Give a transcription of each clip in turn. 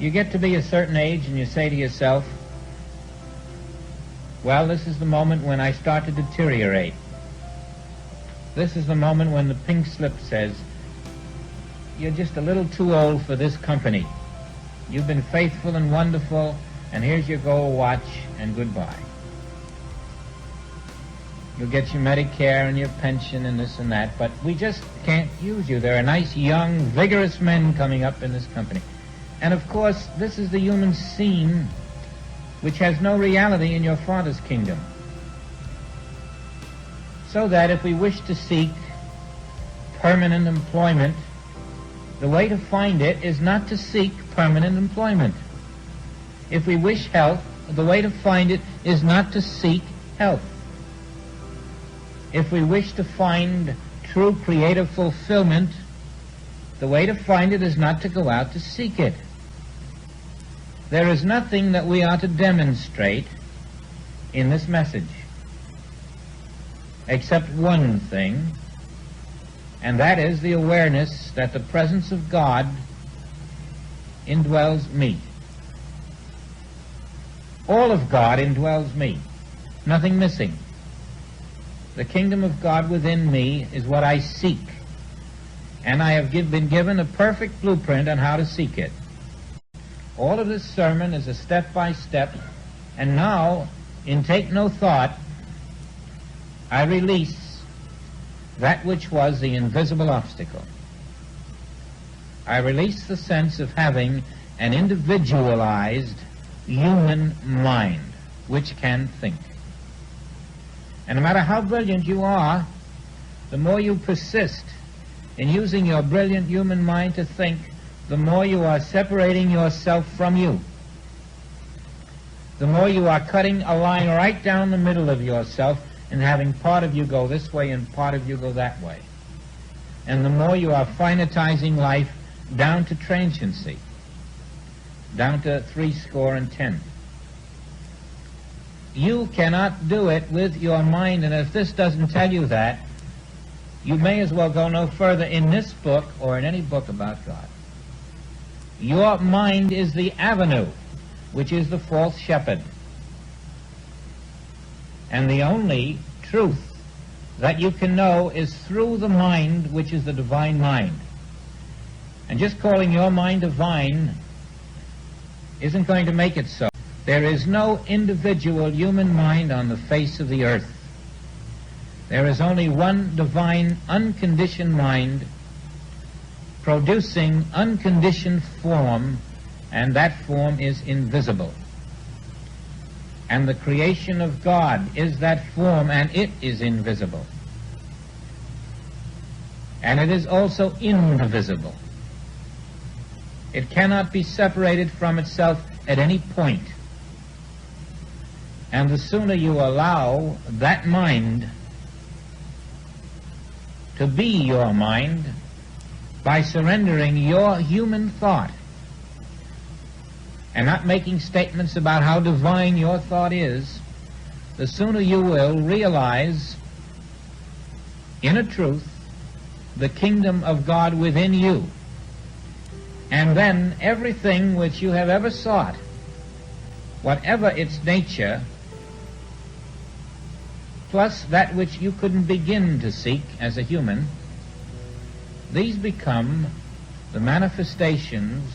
You get to be a certain age and you say to yourself, well, this is the moment when I start to deteriorate. This is the moment when the pink slip says, you're just a little too old for this company. You've been faithful and wonderful, and here's your gold watch, and goodbye. You'll get your Medicare and your pension and this and that, but we just can't use you. There are nice, young, vigorous men coming up in this company. And of course, this is the human scene which has no reality in your Father's kingdom. So that if we wish to seek permanent employment, the way to find it is not to seek permanent employment. If we wish health, the way to find it is not to seek health. If we wish to find true creative fulfillment, the way to find it is not to go out to seek it. There is nothing that we are to demonstrate in this message, except one thing, and that is the awareness that the presence of God indwells me. All of God indwells me, nothing missing. The kingdom of God within me is what I seek, and I have been given a perfect blueprint on how to seek it. All of this sermon is a step-by-step, and now, in Take No Thought, I release that which was the invisible obstacle. I release the sense of having an individualized human mind which can think. And no matter how brilliant you are, the more you persist in using your brilliant human mind to think, the more you are separating yourself from you. The more you are cutting a line right down the middle of yourself and having part of you go this way and part of you go that way. And the more you are finitizing life down to transiency, down to 70. You cannot do it with your mind, and if this doesn't tell you that, you may as well go no further in this book or in any book about God. Your mind is the avenue, which is the false shepherd. And the only truth that you can know is through the mind, which is the divine mind. And just calling your mind divine isn't going to make it so. There is no individual human mind on the face of the earth. There is only one divine, unconditioned mind producing unconditioned form, and that form is invisible. And the creation of God is that form, and it is invisible. And it is also indivisible. It cannot be separated from itself at any point. And the sooner you allow that mind to be your mind by surrendering your human thought and not making statements about how divine your thought is, the sooner you will realize, in a truth, the kingdom of God within you. And then everything which you have ever sought, whatever its nature, plus that which you couldn't begin to seek as a human, these become the manifestations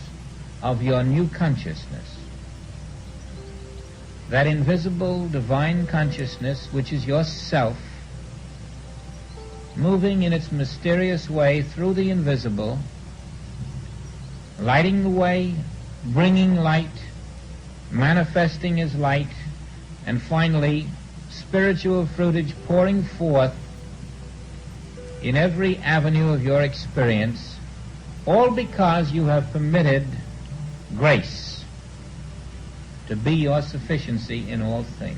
of your new consciousness. That invisible divine consciousness which is yourself, moving in its mysterious way through the invisible, lighting the way, bringing light, manifesting as light, and finally spiritual fruitage pouring forth in every avenue of your experience, all because you have permitted grace to be your sufficiency in all things.